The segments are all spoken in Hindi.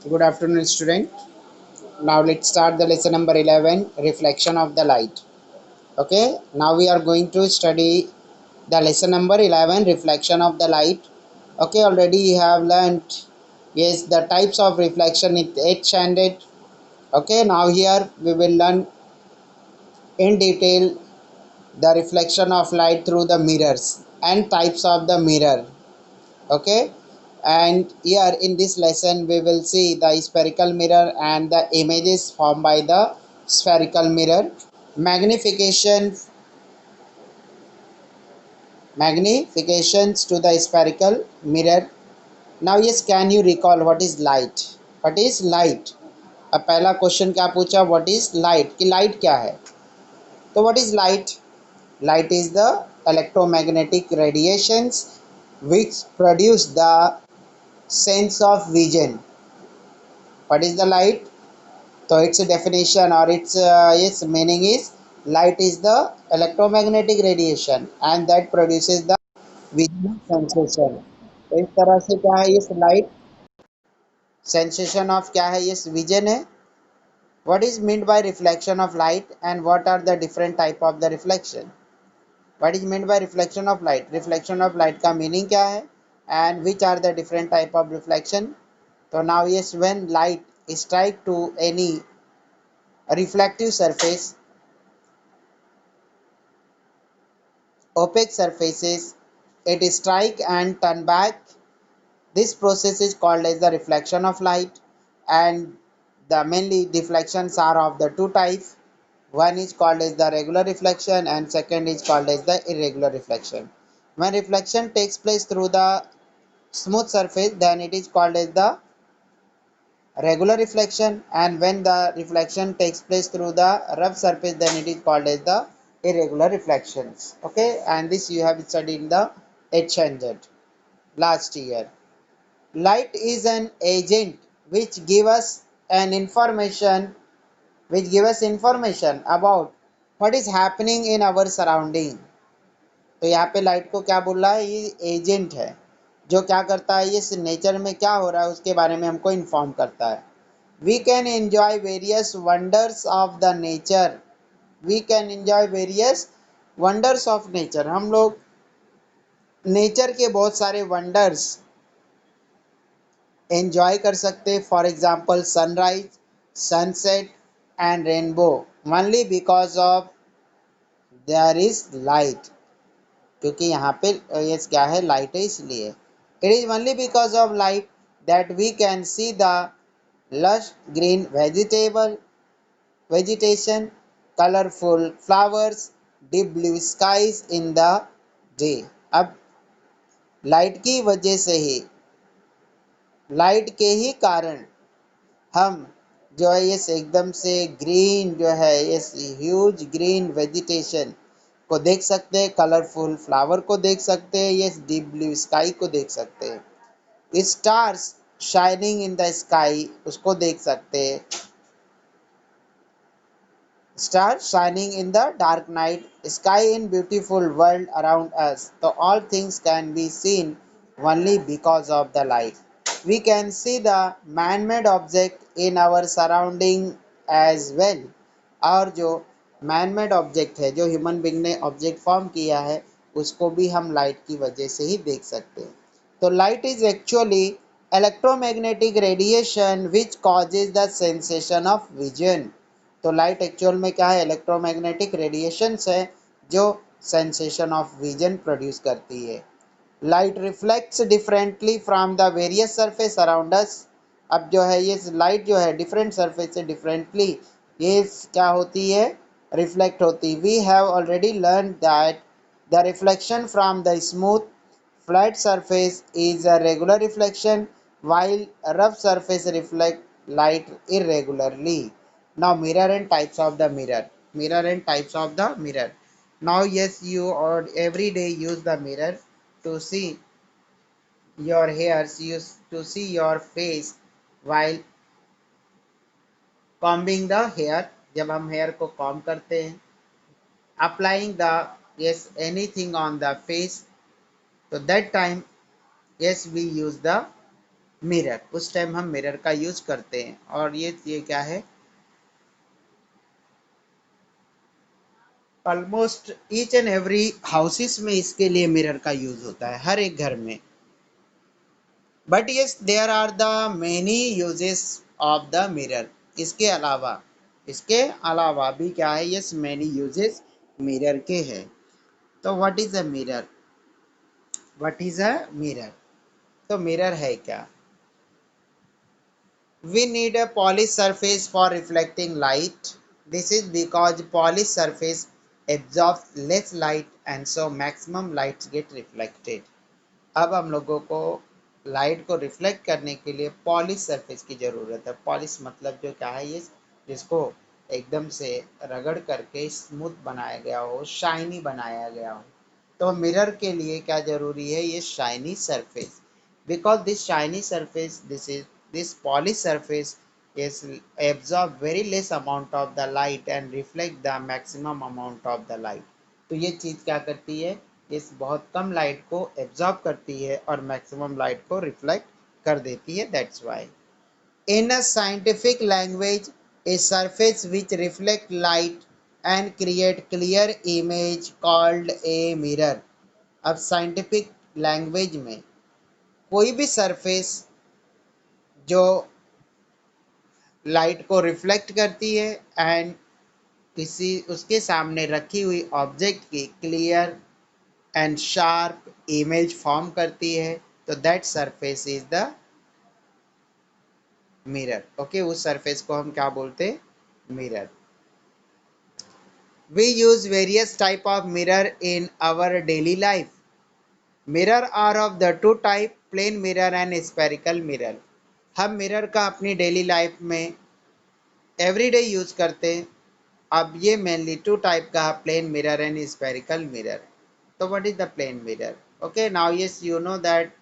Good afternoon, student. Now let's start the lesson number 11, reflection of the light. Okay, now we are going to study the lesson number 11, reflection of the light. Okay, already you have learned, yes, the types of reflection in 8th standard. Okay, now here we will learn in detail the reflection of light through the mirrors and types of the mirror. Okay, and here in this lesson we will see the spherical mirror and the images formed by the spherical mirror. Magnifications to the spherical mirror. Now yes, can you recall what is light? What is light? अब पहला क्वेश्चन क्या पूछा, व्हाट इज लाइट, कि लाइट क्या है. तो what is light? Light is the electromagnetic radiations which produce the sense of vision. What is the light? So its definition or its meaning is light is the electromagnetic radiation and that produces the visual sensation. तो इस तरह से क्या है, ये लाइट सेंसेशन ऑफ क्या है, ये विजन है. What is meant by reflection of light and what are the different type of the reflection? What is meant by reflection of light? Reflection of light का meaning क्या है and which are the different type of reflection? So now yes, when light strike to any reflective surface, opaque surfaces, it strike and turn back. This process is called as the reflection of light, and the mainly deflections are of the two types. One is called as the regular reflection and second is called as the irregular reflection. When reflection takes place through the smooth surface, then it is called as the regular reflection, and when the reflection takes place through the rough surface, then it is called as the irregular reflections. Okay, and this you have studied in the 8th standard last year. Light is an agent which give us an information about what is happening in our surrounding. तो यहाँ पे लाइट को क्या बोल रहा है, ये एजेंट है जो क्या करता है, ये नेचर में क्या हो रहा है उसके बारे में हमको इन्फॉर्म करता है. We can enjoy various wonders of the nature. We can enjoy various wonders of nature. हम लोग नेचर के बहुत सारे वंडर्स एंजॉय कर सकते. For example sunrise, sunset and rainbow only because of there is light. क्योंकि यहाँ पे ये क्या है, लाइट है इसलिए. It is only because of light that we can see the lush green vegetation, colorful flowers, deep blue skies in the day. अब लाइट की वजह से ही, लाइट के ही कारण हम जो है ये एकदम से ग्रीन जो है, ये ह्यूज ग्रीन वेजिटेशन को देख सकते हैं, कलरफुल फ्लावर को देख सकते हैं, ये डीप ब्लू स्काई को देख सकते हैं, stars shining in the sky उसको देख सकते हैं, stars shining in the dark night, sky in beautiful world around us. So all things can be seen only because of the light. We can see the man-made object in our surrounding as well. और जो man-made object है, जो human being ने object form किया है, उसको भी हम light की वजह से ही देख सकते हैं. तो light is actually electromagnetic radiation which causes the sensation of vision. तो लाइट एक्चुअल में क्या है, इलेक्ट्रोमैग्नेटिक रेडिएशंस है जो सेंसेशन ऑफ विजन प्रोड्यूस करती है. Light reflects differently from the various surface around us. अब जो है ये लाइट जो है डिफरेंट सरफेस से डिफरेंटली ये क्या होती है, रिफ्लेक्ट होती. We have already learn that the reflection from the smooth flat surface is a regular reflection while rough surface reflect light irregularly. Now mirror and types of the mirror. Mirror and types of the mirror. Now yes, you or every day use the mirror to see your hairs, use to see your face while combing the hair. जब हम hair को comb करते हैं, applying the yes anything on the face, so that time yes we use the mirror, उस टाइम हम मिरर का यूज करते हैं। और ये क्या है, almost each and every houses में इसके लिए मिरर का यूज होता है, हर एक घर में। But yes there are the many uses of the mirror. इसके अलावा भी क्या है, यस मेनी यूजेस मिरर के हैं। तो what is a mirror, what is a mirror, तो मिरर है क्या, we need a polished surface for reflecting light. This is because polished surface absorbs less light and so maximum lights get reflected. अब हम लोगों को लाइट को रिफ्लेक्ट करने के लिए पॉलिश सरफेस की ज़रूरत है। पॉलिश मतलब जो क्या है, ये जिसको एकदम से रगड़ करके स्मूथ बनाया गया हो, शाइनी बनाया गया हो। तो मिरर के लिए क्या ज़रूरी है, ये shiny surface. Because this shiny surface, this polished surface is absorb very less amount of the light and reflect the maximum amount of the light. तो ये चीज़ क्या करती है, इस बहुत कम लाइट को एब्जॉर्ब करती है और मैक्सिमम लाइट को रिफ्लेक्ट कर देती है। That's why in a scientific language a surface which reflect light and create clear image called a mirror. अब साइंटिफिक लैंग्वेज में कोई भी सरफेस जो लाइट को रिफ्लेक्ट करती है एंड किसी उसके सामने रखी हुई ऑब्जेक्ट की clear and sharp image form करती है, तो that surface is the mirror. Okay, उस सरफेस को हम क्या बोलते हैं, mirror. We use various type of mirror in our daily life. Mirror are of the two type, plane mirror and spherical mirror. हम मिरर का अपनी डेली लाइफ में एवरीडे यूज करते हैं। अब ये मेनली टू टाइप का, plane mirror and spherical mirror. तो what is the plane mirror, okay now yes you know that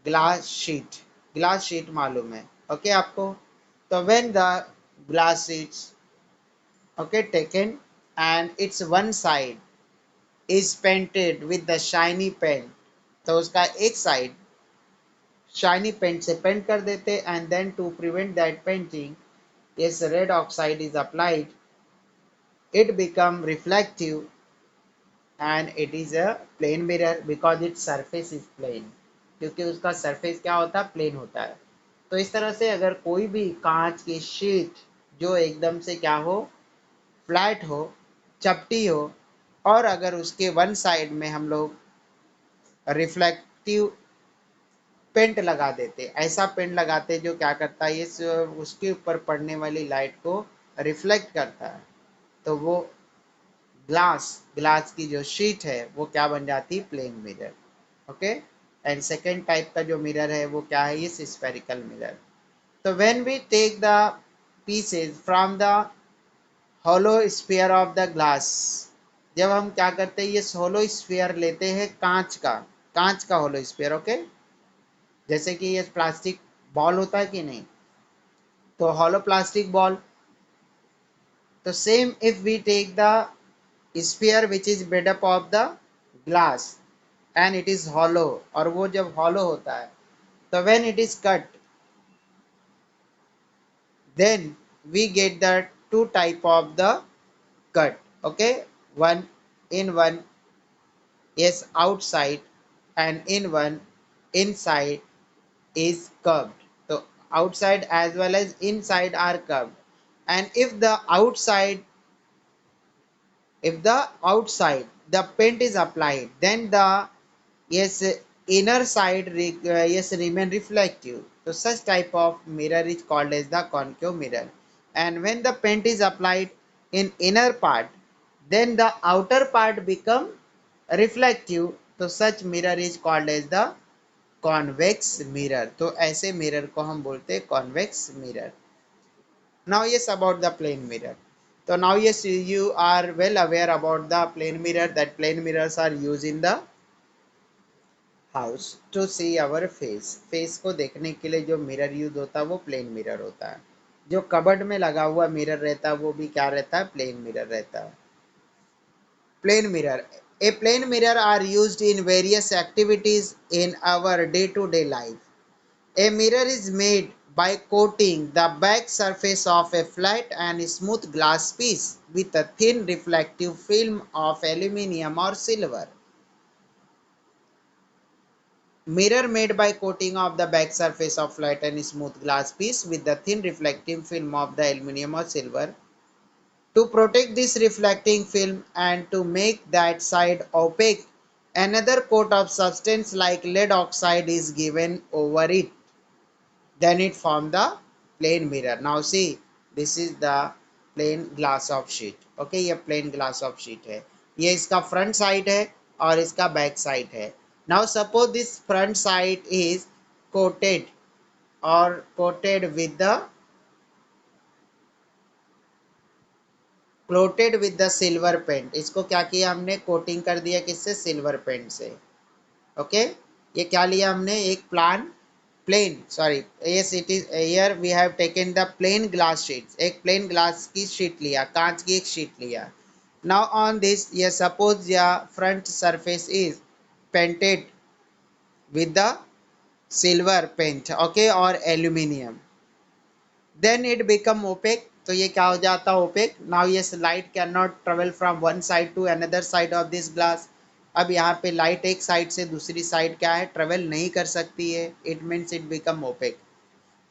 glass sheet, glass sheet मालूम है, ओके आपको। तो when the glass sheets, okay, taken and its one side is painted with the shiny paint, तो उसका एक साइड शाइनी पेंट से पेंट कर देते, and then to prevent that painting, yes red oxide is applied, it become reflective and it is a plane mirror because its surface is plane, क्योंकि उसका सरफेस क्या होता है, प्लेन होता है। तो इस तरह से अगर कोई भी कांच की शीट जो एकदम से क्या हो, फ्लैट हो, चपटी हो, और अगर उसके वन साइड में हम लोग रिफ्लेक्टिव पेंट लगा देते, ऐसा पेंट लगाते जो क्या करता है, ये उसके ऊपर पड़ने वाली लाइट को रिफ्लेक्ट करता है, तो वो ग्लास ग्लास की जो शीट है वो क्या बन जाती है, plane mirror. Okay, and second type का जो मिरर है वो क्या है, ये स्फेरिकल मिरर। तो when we take the pieces from the hollow sphere of the glass, जब हम क्या करते हैं, ये होलो स्फीयर लेते हैं कांच का, कांच का होलो स्फीयर, ओके, जैसे कि ये प्लास्टिक बॉल होता है कि नहीं, तो होलो प्लास्टिक बॉल। तो same if we take the sphere which is made up of the glass and it is hollow, और वो जब hollow होता है, तो when it is cut, then we get the two type of the cut, okay, one in one, yes, outside, and in one inside is curved. So outside as well as inside are curved, and if the outside the paint is applied, then the, yes, inner side yes remain reflective. So such type of mirror is called as the concave mirror. And when the paint is applied in inner part, then the outer part become reflective. तो such mirror is called as the convex mirror. तो ऐसे mirror को हम बोलते हैं convex mirror. Now yes, about the plane mirror. So now yes, you are well aware about the plane mirror, that plane mirrors are used in the house to see our face. Face को देखने के लिए जो मिरर यूज होता है वो प्लेन मिरर होता है। जो कबर्ड में लगा हुआ मिरर रहता है वो भी क्या रहता है, प्लेन मिरर रहता है। Plane mirror, a plane mirror are used in various activities in our day to day life. A mirror is made by coating the back surface of a flat and smooth glass piece with a thin reflective film of aluminium or silver. Mirror made by coating of the back surface of flat and smooth glass piece with the thin reflective film of the aluminium or silver. To protect this reflecting film and to make that side opaque, another coat of substance like lead oxide is given over it. Then it form the plane mirror. Now see, this is the plain glass of sheet. Okay, ये plain glass of sheet है. ये इसका front side है और इसका back side है. Now suppose this front side is coated or coated with the coated with the silver paint. इसको क्या किया हमने, कोटिंग कर दिया किससे, सिल्वर पेंट से. ओके, ये क्या लिया हमने, एक plane sorry, yes it is here we have taken the plane glass sheet. एक प्लेन ग्लास की शीट लिया, कांच की एक शीट लिया. नाउ ऑन दिस ये सपोज या front surface is painted with the silver paint, okay, और aluminium. Then it become opaque. तो ये क्या हो जाता है, opaque. Now yes light can not travel from one side to another side of this glass. अब यहाँ पे लाइट एक साइड से दूसरी साइड क्या है, ट्रेवल नहीं कर सकती है. It means it become opaque.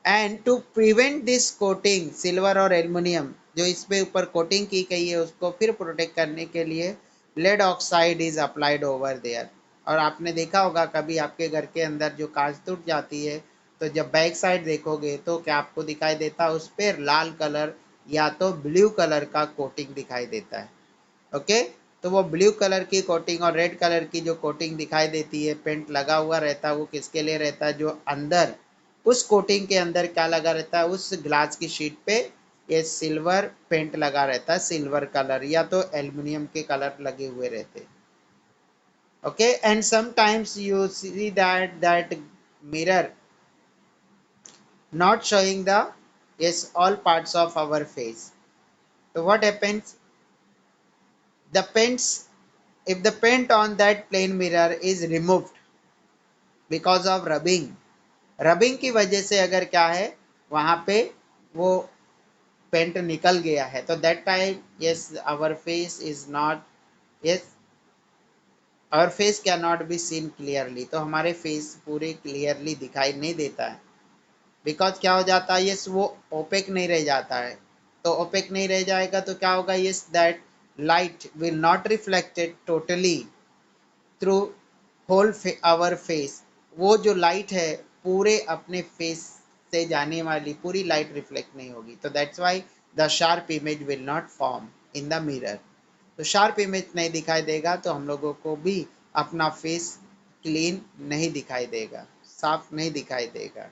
And to prevent this coating, silver और एल्युमिनियम जो इस पे ऊपर कोटिंग की गई है उसको फिर प्रोटेक्ट करने के लिए lead oxide is applied over there. और आपने देखा होगा कभी आपके घर के अंदर जो कांच टूट जाती है तो जब बैक साइड देखोगे तो क्या आपको दिखाई देता है, उस पर लाल कलर या तो ब्लू कलर का कोटिंग दिखाई देता है. ओके, तो वो ब्लू कलर की कोटिंग और रेड कलर की जो कोटिंग दिखाई देती है, पेंट लगा हुआ रहता है, वो किसके लिए रहता है, जो अंदर उस कोटिंग के अंदर क्या लगा रहता है, उस ग्लास की शीट पे ये सिल्वर पेंट लगा रहता है, सिल्वर कलर या तो एल्युमिनियम के कलर लगे हुए रहते. Okay, and sometimes you see that mirror not showing the yes all parts of our face. So what happens, the paints, if the paint on that plane mirror is removed because of rubbing की वजह से अगर क्या है वहां पे वो पेंट निकल गया है तो that time yes our face is not, yes our face can not be seen clearly. तो हमारे फेस पूरे क्लियरली दिखाई नहीं देता है. बिकॉज क्या हो जाता है, यस वो ओपेक नहीं रह जाता है. तो ओपेक नहीं रह जाएगा तो क्या होगा, yes that light will not reflected totally through whole our face. वो जो लाइट है पूरे अपने फेस से जाने वाली पूरी लाइट रिफ्लेक्ट नहीं होगी. तो that's why the sharp image will not form in the mirror. तो शार्प इमेज नहीं दिखाई देगा तो हम लोगों को भी अपना फेस क्लीन नहीं दिखाई देगा, साफ नहीं दिखाई देगा.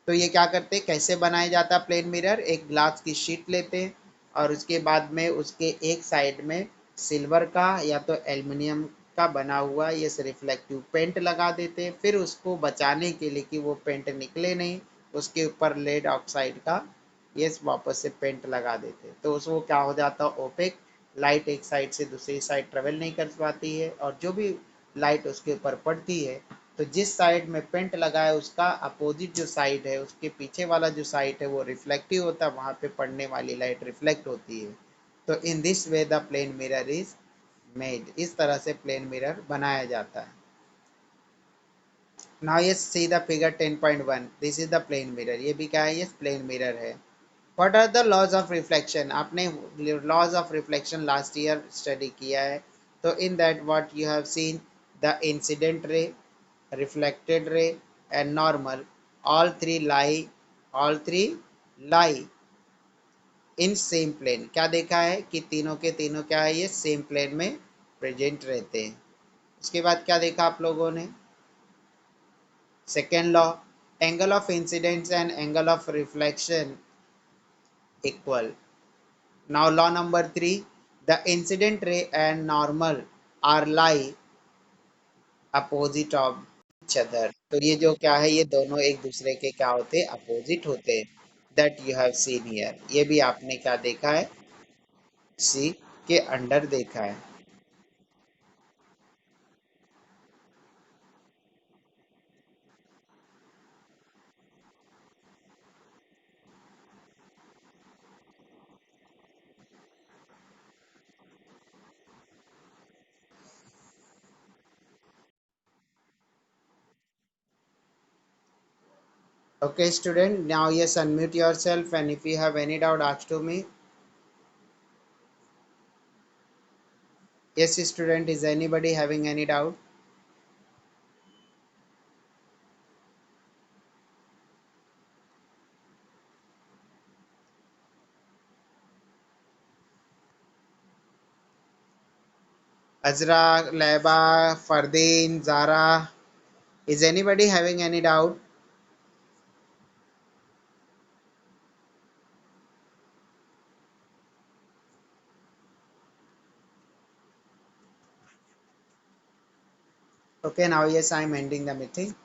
तो ये क्या करते हैं, कैसे बनाया जाता है प्लेन मिरर, एक ग्लास की शीट लेते हैं और उसके बाद में उसके एक साइड में सिल्वर का या तो एल्युमिनियम का बना हुआ ये रिफ्लेक्टिव पेंट लगा देते हैं. फिर उसको बचाने के लिए कि वो पेंट निकले नहीं, उसके ऊपर लेड ऑक्साइड का ये वापस से पेंट लगा देते हैं. तो उसको क्या हो जाता है, ओपेक. लाइट एक साइड से दूसरी साइड ट्रेवल नहीं कर पाती है और जो भी लाइट उसके ऊपर पड़ती है तो जिस साइड में पेंट लगा है उसका अपोजिट जो साइड है, उसके पीछे वाला जो साइड है वो रिफ्लेक्टिव होता है, वहां पे पड़ने वाली लाइट रिफ्लेक्ट होती है. तो in this way the plane mirror is made. इस तरह से प्लेन मिरर बनाया जाता है. नाउ ये see the figure 10.1, this is the plane mirror. ये भी क्या है, ये प्लेन मिरर है. What are the laws of reflection, आपने laws of reflection last year study किया है. तो in that what you have seen, the incident ray, reflected ray and normal, all three lie in same plane. क्या देखा है कि तीनों के तीनों क्या है, ये सेम प्लेन में प्रेजेंट रहते हैं. उसके बाद क्या देखा आप लोगों ने, second law, angle of incidence and angle of reflection equal. Now law number 3, the incident ray and normal are lie opposite of each other. तो ये जो क्या है, ये दोनों एक दूसरे के क्या होते हैं, अपोजिट होते हैं. That you have scene here, ये भी आपने क्या देखा है, सी के अंडर देखा है. Okay, student. Now, yes, unmute yourself, and if you have any doubt, ask to me. Yes, student. Is anybody having any doubt? Azra, Leba, Fardeen, Zara. Is anybody having any doubt? Okay, now yes, I'm ending the meeting.